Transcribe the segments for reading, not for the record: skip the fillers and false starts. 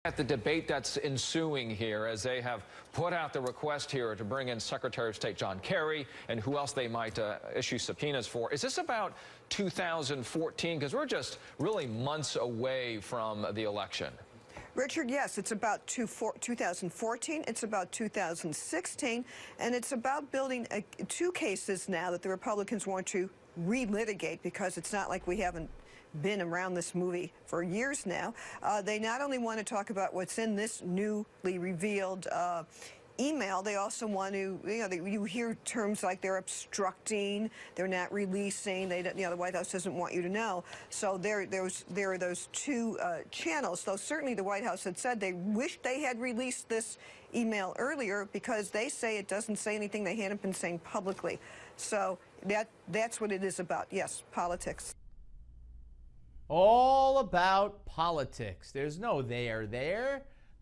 At the debate that's ensuing here as they have put out the request here to bring in Secretary of State John Kerry and who else they might issue subpoenas for. Is this about 2014? Because we're just really months away from the election. Richard, yes, it's about 2014, it's about 2016, and it's about building two cases now that the Republicans want to relitigate, because it's not like we haven't been around this movie for years now. They not only want to talk about what's in this newly revealed email, they also want to, you hear terms like they're obstructing, they're not releasing, they don't, the White House doesn't want you to know. So there are those two channels. So certainly the White House had said they wish they had released this email earlier, because they say it doesn't say anything they hadn't been saying publicly. So that's what it is about. Yes, politics. All about politics. There's no there.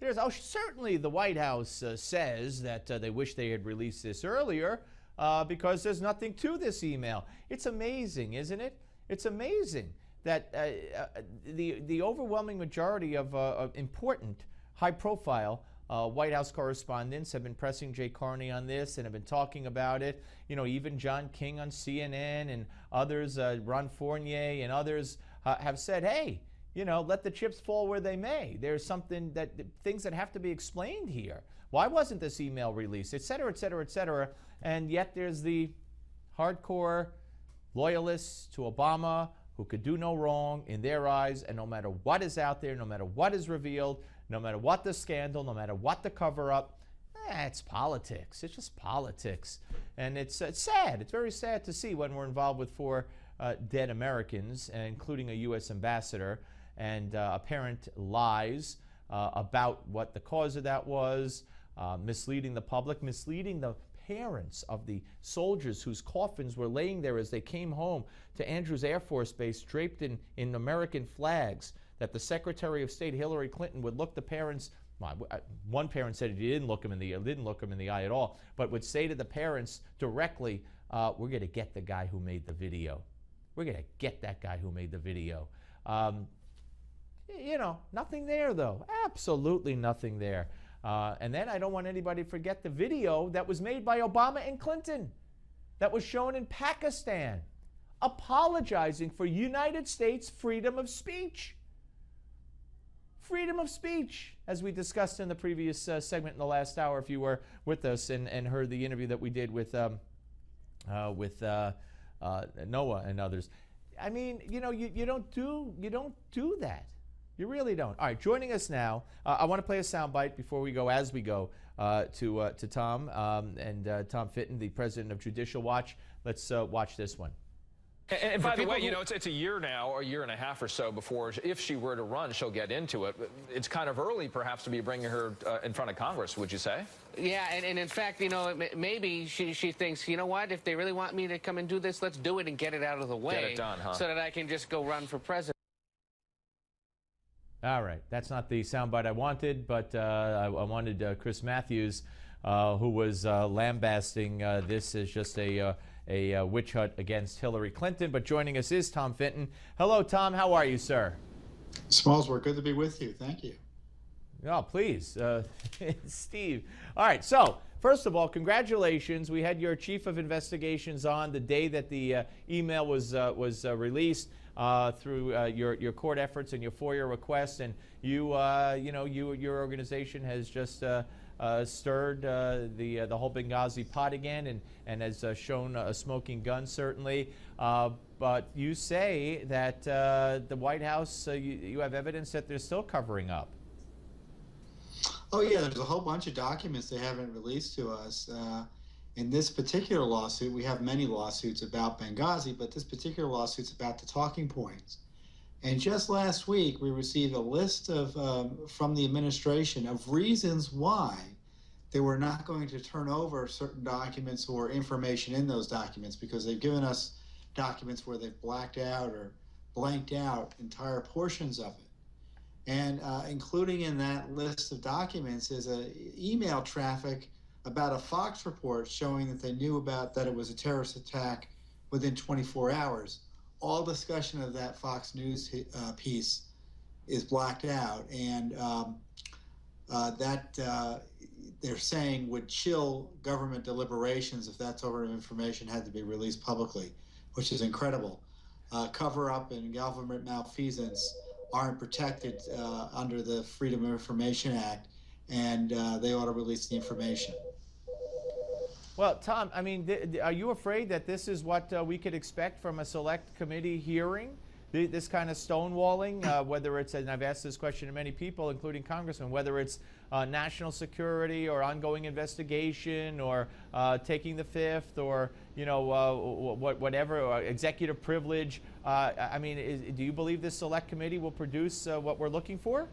There's, oh, certainly the White House says that they wish they had released this earlier because there's nothing to this email. It's amazing, isn't it? It's amazing that the overwhelming majority of important, high-profile White House correspondents have been pressing Jay Carney on this and have been talking about it. You know, even John King on CNN and others, Ron Fournier and others, have said, hey, let the chips fall where they may. There's something things that have to be explained here. Why wasn't this email released, et cetera, et cetera, et cetera? And yet there's the hardcore loyalists to Obama who could do no wrong in their eyes, and no matter what is out there, no matter what is revealed, no matter what the scandal, no matter what the cover-up, it's politics. It's just politics. And it's sad. It's very sad to see when we're involved with four dead Americans, including a U.S. ambassador, and apparent lies about what the cause of that was, misleading the public, misleading the parents of the soldiers whose coffins were laying there as they came home to Andrews Air Force Base draped in American flags, that the Secretary of State Hillary Clinton would look the parents. One parent said he didn't look him in the eye at all, but would say to the parents directly, "We're going to get the guy who made the video. We're going to get that guy who made the video." Nothing there though. Absolutely nothing there. And then I don't want anybody to forget the video that was made by Obama and Clinton, that was shown in Pakistan, apologizing for United States freedom of speech. Freedom of speech, as we discussed in the previous segment in the last hour, if you were with us and heard the interview that we did with Noah and others. I mean, you don't do that. You really don't. All right, joining us now, I want to play a soundbite before we go, to Tom and Tom Fitton, the president of Judicial Watch. Let's watch this one. And by the way, it's a year now, or a year and a half or so before, if she were to run, she'll get into it. It's kind of early, perhaps, to be bringing her in front of Congress, would you say? Yeah, and in fact, maybe she thinks, what, if they really want me to come and do this, let's do it and get it out of the way. Get it done, huh? So that I can just go run for president. All right, that's not the soundbite I wanted, but I wanted Chris Matthews, who was lambasting this as just a witch hunt against Hillary Clinton. But joining us is Tom Fitton. Hello, Tom. How are you, sir? Smalls, we're good to be with you. Thank you. Oh, please. Steve. All right. So, first of all, congratulations. We had your chief of investigations on the day that the email was released through your court efforts and your FOIA requests. And your organization has just stirred the whole Benghazi pot again, and has shown a smoking gun, certainly. But you say that the White House, you have evidence that they're still covering up. Oh, yeah, there's a whole bunch of documents they haven't released to us. In this particular lawsuit, we have many lawsuits about Benghazi, but this particular lawsuit's about the talking points. And just last week, we received a list from the administration of reasons why they were not going to turn over certain documents or information in those documents, because they've given us documents where they've blacked out or blanked out entire portions of it. And including in that list of documents is an email traffic about a Fox report showing that they knew about that it was a terrorist attack within 24 hours. All discussion of that Fox News piece is blacked out. And that they're saying would chill government deliberations if that sort of information had to be released publicly, which is incredible. Cover-up and government malfeasance aren't protected under the Freedom of Information Act, and they ought to release the information. Well, Tom, I mean, are you afraid that this is what we could expect from a select committee hearing? This kind of stonewalling, whether it's, and I've asked this question to many people, including congressmen, whether it's national security or ongoing investigation or taking the fifth or, you know, whatever, or executive privilege. I mean, do you believe this select committee will produce what we're looking for?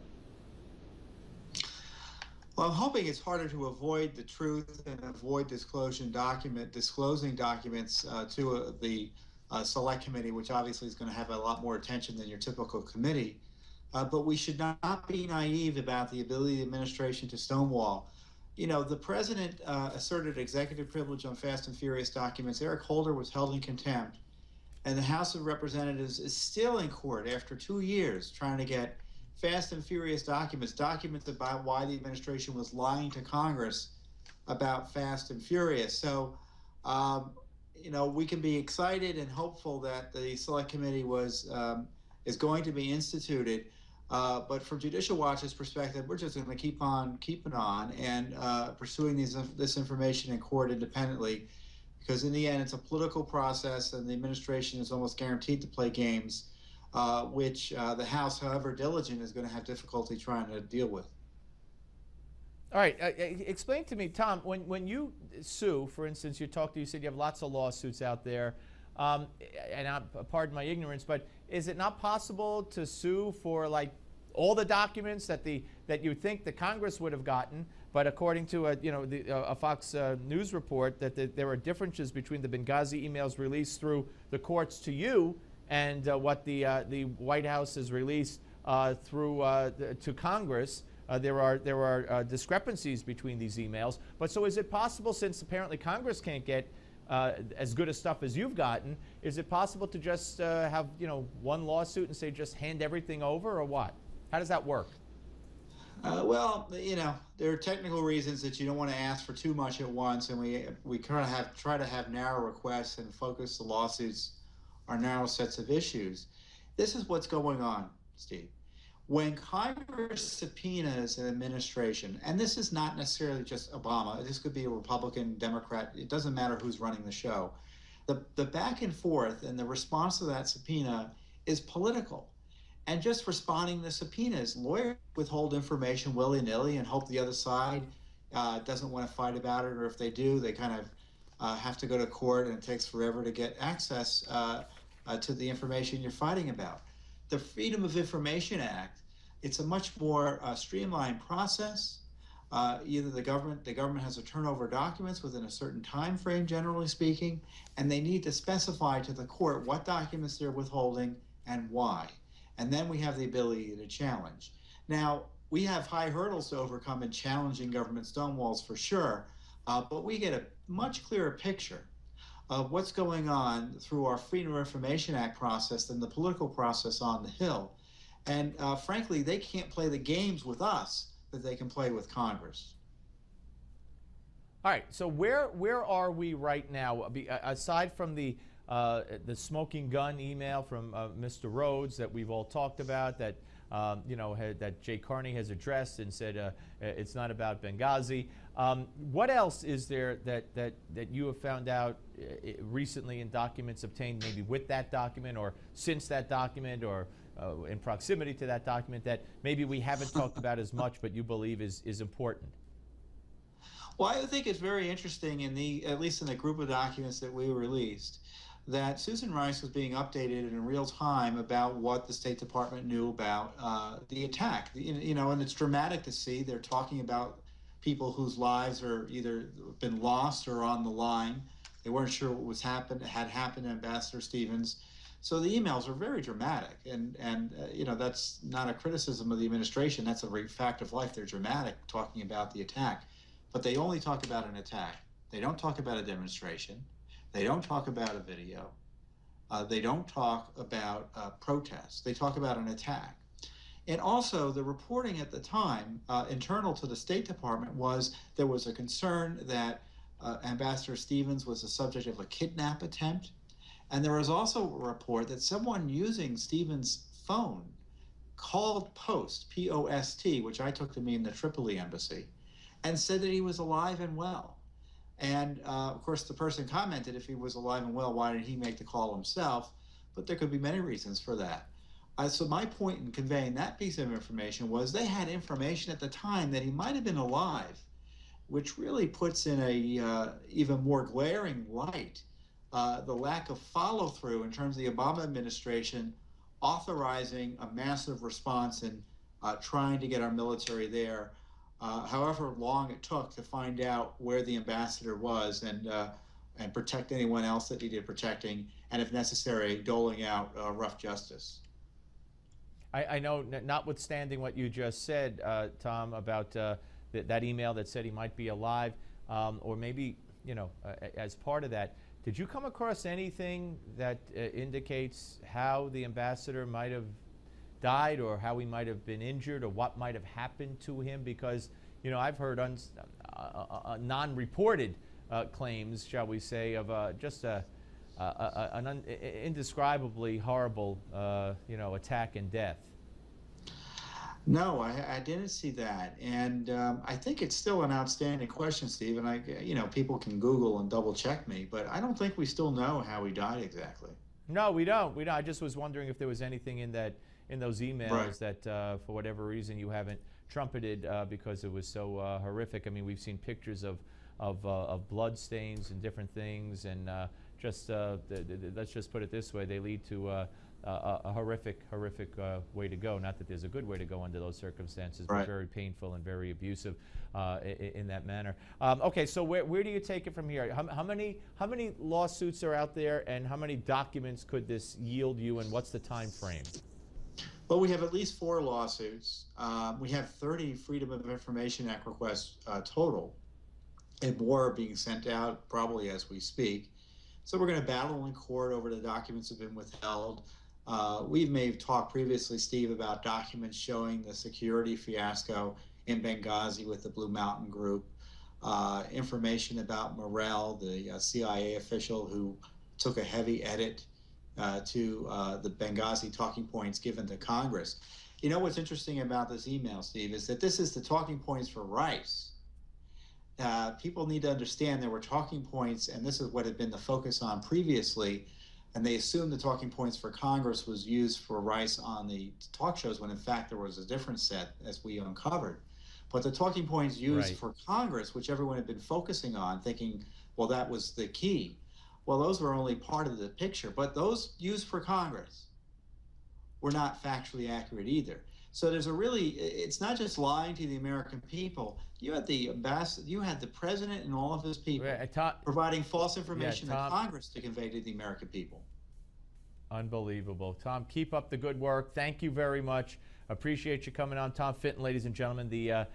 Well, I'm hoping it's harder to avoid the truth and avoid disclosing documents to the select committee, which obviously is going to have a lot more attention than your typical committee. But we should not be naive about the ability of the administration to stonewall. You know, the president asserted executive privilege on Fast and Furious documents. Eric Holder was held in contempt. And the House of Representatives is still in court after 2 years trying to get Fast and Furious documents about why the administration was lying to Congress about Fast and Furious. So, you know, we can be excited and hopeful that the Select Committee is going to be instituted. But from Judicial Watch's perspective, we're just going to keep on keeping on and pursuing this information in court independently, because in the end, it's a political process, and the administration is almost guaranteed to play games, which the House, however diligent, is going to have difficulty trying to deal with. All right, explain to me, Tom, when you sue, for instance, you said you have lots of lawsuits out there, and pardon my ignorance, but is it not possible to sue for like all the documents that you think the Congress would have gotten, but according to a Fox News report that there are differences between the Benghazi emails released through the courts to you and what the White House has released through to Congress? There are discrepancies between these emails. But so is it possible, since apparently Congress can't get as good a stuff as you've gotten, is it possible to just have one lawsuit and say just hand everything over, or what? How does that work? Well, there are technical reasons that you don't want to ask for too much at once, and we kind of try to have narrow requests and focus the lawsuits on narrow sets of issues. This is what's going on, Steve. When Congress subpoenas an administration, and this is not necessarily just Obama, this could be a Republican, Democrat, it doesn't matter who's running the show. The back and forth and the response to that subpoena is political. And just responding to subpoenas, lawyers withhold information willy-nilly and hope the other side doesn't want to fight about it, or if they do, they kind of have to go to court, and it takes forever to get access to the information you're fighting about. The Freedom of Information Act, it's a much more streamlined process. Either the government has to turn over documents within a certain time frame, generally speaking, and they need to specify to the court what documents they're withholding and why. And then we have the ability to challenge. Now, we have high hurdles to overcome in challenging government stonewalls for sure, but we get a much clearer picture of what's going on through our Freedom of Information Act process than the political process on the Hill. And frankly, they can't play the games with us that they can play with Congress. All right, so where are we right now? Aside from the smoking gun email from Mr. Rhodes that we've all talked about, that that Jay Carney has addressed and said it's not about Benghazi. What else is there that you have found out recently in documents obtained, maybe with that document or since that document or in proximity to that document, that maybe we haven't talked about as much but you believe is important? Well, I think it's very interesting at least in the group of documents that we released, that Susan Rice was being updated in real time about what the State Department knew about the attack. And it's dramatic to see. They're talking about people whose lives are either been lost or on the line. They weren't sure what had happened to Ambassador Stevens. So the emails are very dramatic, and that's not a criticism of the administration. That's a very fact of life. They're dramatic, talking about the attack, but they only talk about an attack. They don't talk about a demonstration. They don't talk about a video. They don't talk about protests. They talk about an attack. And also, the reporting at the time, internal to the State Department, was there was a concern that Ambassador Stevens was the subject of a kidnap attempt. And there was also a report that someone using Stevens' phone called Post, P-O-S-T, which I took to mean the Tripoli embassy, and said that he was alive and well. And of course, the person commented, if he was alive and well, why didn't he make the call himself? But there could be many reasons for that. So my point in conveying that piece of information was they had information at the time that he might have been alive, which really puts in a even more glaring light the lack of follow-through in terms of the Obama administration authorizing a massive response and trying to get our military there, however long it took to find out where the ambassador was and protect anyone else that needed protecting, and if necessary, doling out rough justice. I know, notwithstanding what you just said, Tom, about that email that said he might be alive, or maybe, as part of that, did you come across anything that indicates how the ambassador might have died, or how he might have been injured, or what might have happened to him? Because, I've heard non-reported claims, shall we say, of just an indescribably horrible, attack and death. No, I didn't see that, and I think it's still an outstanding question, Steve. And people can Google and double check me, but I don't think we still know how he died exactly. No, we don't. I just was wondering if there was anything in those emails Right. that, for whatever reason, you haven't trumpeted because it was so horrific. I mean, we've seen pictures of blood stains and different things, and let's just put it this way: they lead to a horrific way to go. Not that there's a good way to go under those circumstances, Right. but very painful and very abusive in that manner. Okay, so where do you take it from here? How many lawsuits are out there, and how many documents could this yield you, and what's the time frame? Well, we have at least 4 lawsuits. We have 30 Freedom of Information Act requests total, and more are being sent out probably as we speak. So we're going to battle in court over the documents that have been withheld. We've made talk previously, Steve, about documents showing the security fiasco in Benghazi with the Blue Mountain Group, information about Morell, the CIA official who took a heavy edit to the Benghazi talking points given to Congress. What's interesting about this email, Steve, is that this is the talking points for Rice. People need to understand there were talking points, and this is what had been the focus on previously, and they assumed the talking points for Congress was used for Rice on the talk shows, when in fact there was a different set, as we uncovered. But the talking points used Right. for Congress, which everyone had been focusing on, thinking, well, that was the key. Well, those were only part of the picture, but those used for Congress were not factually accurate either. So it's not just lying to the American people. You had the ambassador, you had the president and all of his people providing false information to Congress to convey to the American people. Unbelievable. Tom, keep up the good work. Thank you very much. Appreciate you coming on. Tom Fitton, ladies and gentlemen, the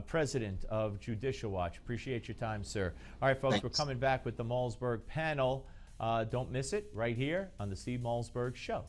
president of Judicial Watch. Appreciate your time, sir. All right, folks, Thanks. We're coming back with the Malzberg panel. Don't miss it right here on the Steve Malzberg Show.